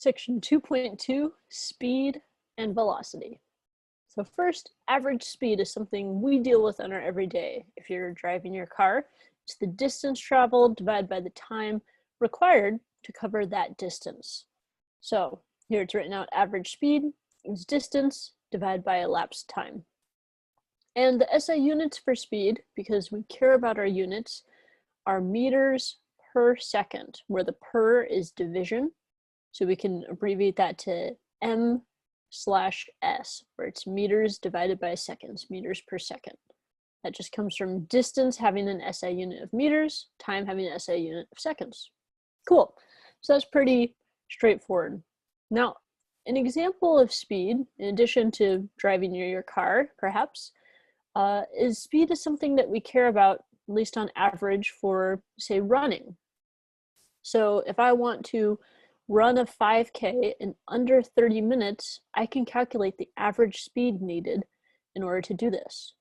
Section 2.2, speed and velocity. So first, average speed is something we deal with on our everyday. If you're driving your car, it's the distance traveled divided by the time required to cover that distance. So here it's written out, average speed is distance divided by elapsed time. And the SI units for speed, because we care about our units, are meters per second, where the per is division. So we can abbreviate that to M/S, where it's meters divided by seconds, meters per second. That just comes from distance having an SI unit of meters, time having an SI unit of seconds. Cool. So that's pretty straightforward. Now, an example of speed, in addition to driving your car, perhaps, is speed is something that we care about, at least on average, for, say, running. So if I want to run a 5K in under 30 minutes, I can calculate the average speed needed in order to do this,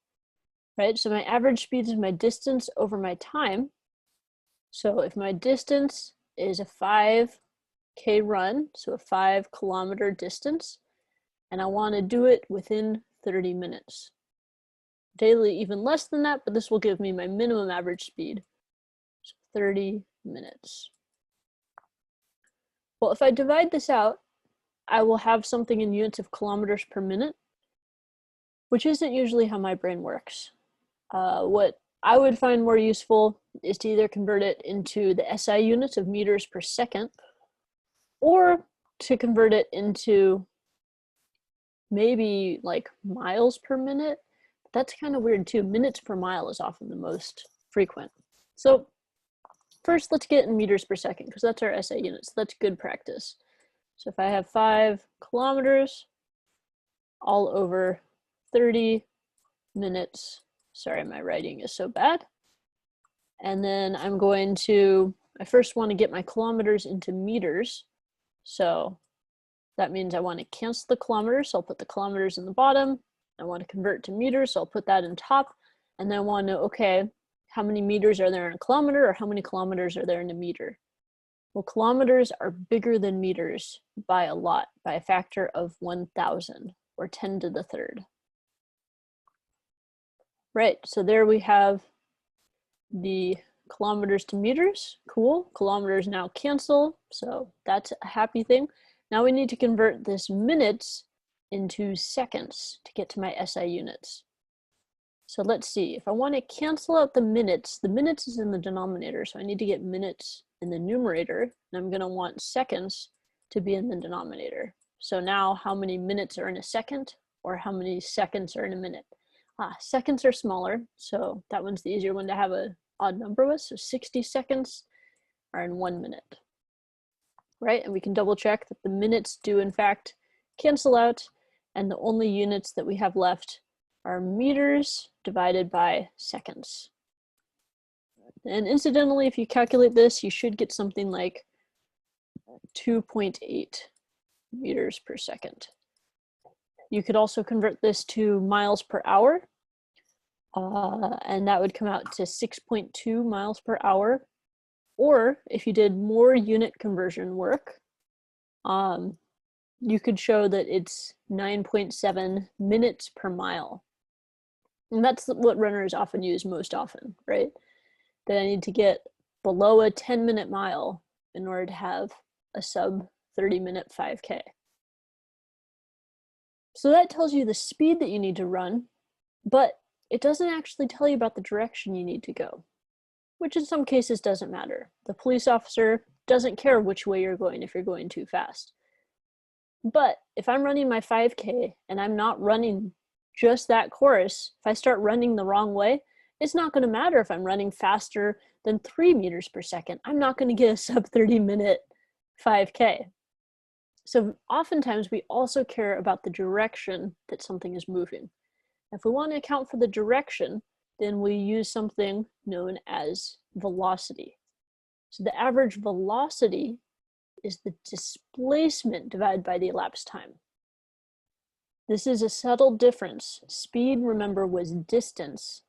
right? So my average speed is my distance over my time. So if my distance is a 5K run, so a 5-kilometer distance, and I want to do it within 30 minutes. Daily, even less than that, but this will give me my minimum average speed, so 30 minutes. Well, if I divide this out, I will have something in units of kilometers per minute, which isn't usually how my brain works. What I would find more useful is to either convert it into the SI units of meters per second, or to convert it into maybe like miles per minute. That's kind of weird too. Minutes per mile is often the most frequent. So first, let's get in meters per second, because that's our SI unit, so that's good practice. So if I have 5 kilometers all over 30 minutes, sorry, my writing is so bad. And then I first want to get my kilometers into meters. So that means I want to cancel the kilometers, so I'll put the kilometers in the bottom. I want to convert to meters, so I'll put that in top. And then I want to know, okay, how many meters are there in a kilometer, or how many kilometers are there in a meter? Well, kilometers are bigger than meters by a lot, by a factor of 1,000, or 10 to the third. Right, so there we have the kilometers to meters. Cool, kilometers now cancel, so that's a happy thing. Now we need to convert this minutes into seconds to get to my SI units. So let's see, if I want to cancel out the minutes is in the denominator, so I need to get minutes in the numerator, and I'm going to want seconds to be in the denominator. So now how many minutes are in a second, or how many seconds are in a minute? Seconds are smaller, so that one's the easier one to have an odd number with, so 60 seconds are in 1 minute. Right, and we can double check that the minutes do in fact cancel out, and the only units that we have left are meters divided by seconds. And incidentally, if you calculate this, you should get something like 2.8 meters per second. You could also convert this to miles per hour, and that would come out to 6.2 miles per hour. Or if you did more unit conversion work, you could show that it's 9.7 minutes per mile. And that's what runners often use most often, right? That I need to get below a 10-minute mile in order to have a sub 30-minute 5K. So that tells you the speed that you need to run, but it doesn't actually tell you about the direction you need to go, which in some cases doesn't matter. The police officer doesn't care which way you're going if you're going too fast. But if I'm running my 5K and I'm not running just that course, if I start running the wrong way, it's not going to matter if I'm running faster than 3 meters per second. I'm not going to get a sub 30-minute 5K. So oftentimes we also care about the direction that something is moving. If we want to account for the direction, then we use something known as velocity. So the average velocity is the displacement divided by the elapsed time. This is a subtle difference. Speed, remember, was distance.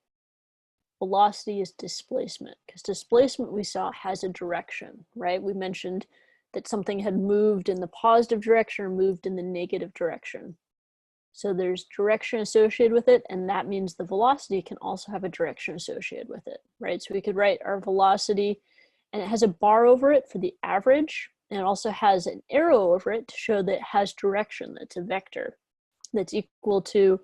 Velocity is displacement, because displacement we saw has a direction, right? We mentioned that something had moved in the positive direction or moved in the negative direction. So there's direction associated with it, and that means the velocity can also have a direction associated with it, right? So we could write our velocity, and it has a bar over it for the average, and it also has an arrow over it to show that it has direction. That's a vector that's equal to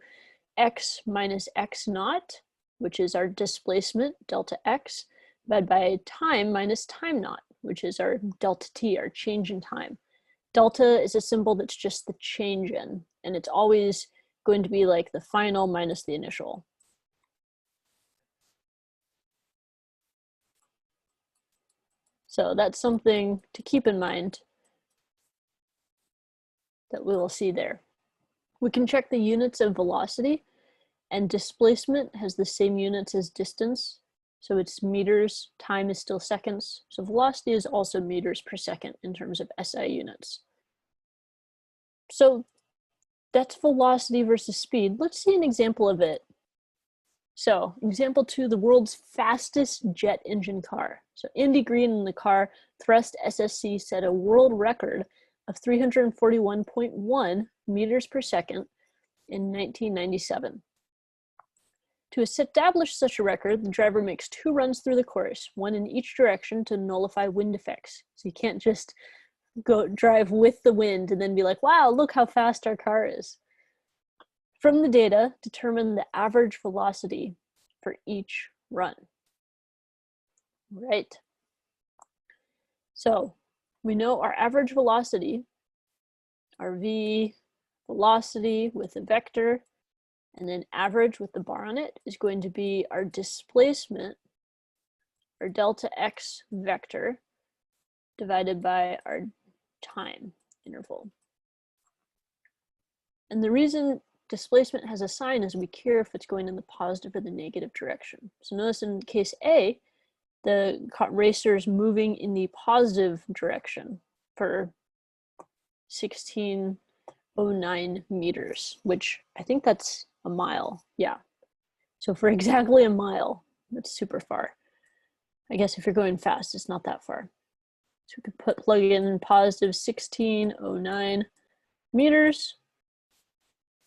x minus x naught, which is our displacement, delta x, divided by time minus time naught, which is our delta t, our change in time. Delta is a symbol that's just the change in, and it's always going to be like the final minus the initial. So that's something to keep in mind that we will see there. We can check the units of velocity, and displacement has the same units as distance. So it's meters, time is still seconds. So velocity is also meters per second in terms of SI units. So that's velocity versus speed. Let's see an example of it. So example 2, the world's fastest jet engine car. So Andy Green in the car Thrust SSC set a world record of 341.1 meters per second in 1997. To establish such a record, the driver makes 2 runs through the course, 1 in each direction to nullify wind effects. So you can't just go drive with the wind and then be like, wow, look how fast our car is. From the data, determine the average velocity for each run. Right. So we know our average velocity, our v velocity with a vector, and then average with the bar on it is going to be our displacement, our delta x vector, divided by our time interval. And the reason displacement has a sign is we care if it's going in the positive or the negative direction. So notice in case A, the racer is moving in the positive direction for 1609 meters, which I think that's a mile. Yeah. So for exactly a mile, that's super far. I guess if you're going fast, it's not that far. So we could plug in positive 1609 meters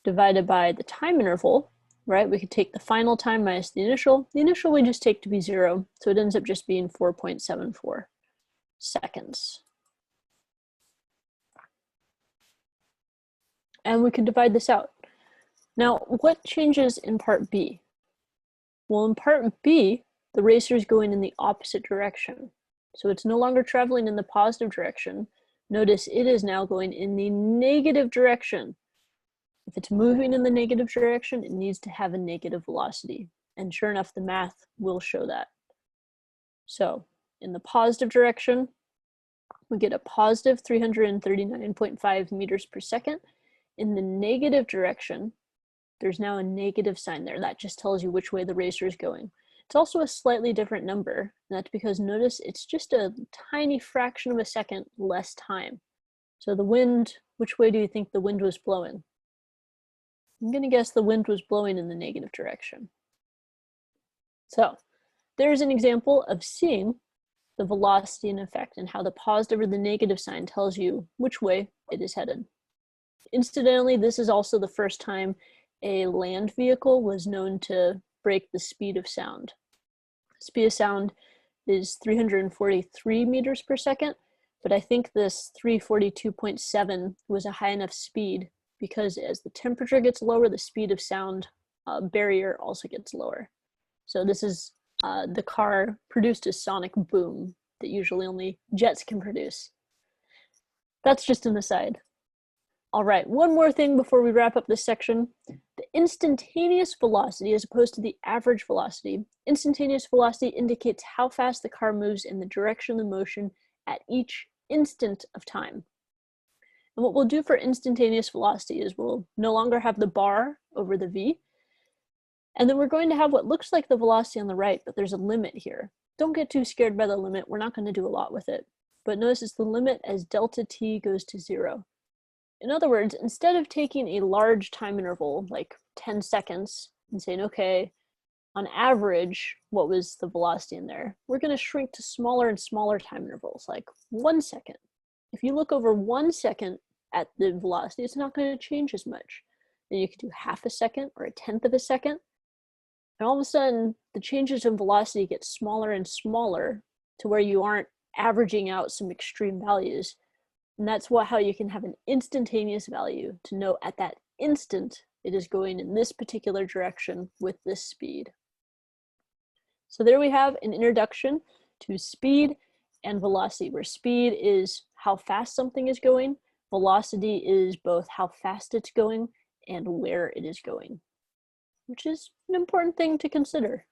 divided by the time interval, right? We could take the final time minus the initial. The initial we just take to be 0, so it ends up just being 4.74 seconds. And we could divide this out. Now, what changes in part B? Well, in part B, the racer is going in the opposite direction. So it's no longer traveling in the positive direction. Notice it is now going in the negative direction. If it's moving in the negative direction, it needs to have a negative velocity. And sure enough, the math will show that. So in the positive direction, we get a positive 339.5 meters per second. In the negative direction, there's now a negative sign there. That just tells you which way the racer is going. It's also a slightly different number, and that's because notice it's just a tiny fraction of a second less time. So the wind, which way do you think the wind was blowing? I'm gonna guess the wind was blowing in the negative direction. So there's an example of seeing the velocity and effect and how the positive or the negative sign tells you which way it is headed. Incidentally, this is also the first time a land vehicle was known to break the speed of sound. Speed of sound is 343 meters per second, but I think this 342.7 was a high enough speed because as the temperature gets lower, the speed of sound barrier also gets lower. So this is the car produced a sonic boom that usually only jets can produce. That's just an aside. All right, one more thing before we wrap up this section. The instantaneous velocity, as opposed to the average velocity, instantaneous velocity indicates how fast the car moves in the direction of motion at each instant of time. And what we'll do for instantaneous velocity is we'll no longer have the bar over the v, and then we're going to have what looks like the velocity on the right, but there's a limit here. Don't get too scared by the limit. We're not going to do a lot with it. But notice it's the limit as delta t goes to 0. In other words, instead of taking a large time interval, like 10 seconds, and saying, okay, on average, what was the velocity in there? We're going to shrink to smaller and smaller time intervals, like 1 second, If you look over 1 second at the velocity, it's not going to change as much. Then you could do half a second or a tenth of a second. And all of a sudden, the changes in velocity get smaller and smaller to where you aren't averaging out some extreme values. And that's how you can have an instantaneous value to know at that instant it is going in this particular direction with this speed. So there we have an introduction to speed and velocity, where speed is how fast something is going, velocity is both how fast it's going and where it is going, which is an important thing to consider.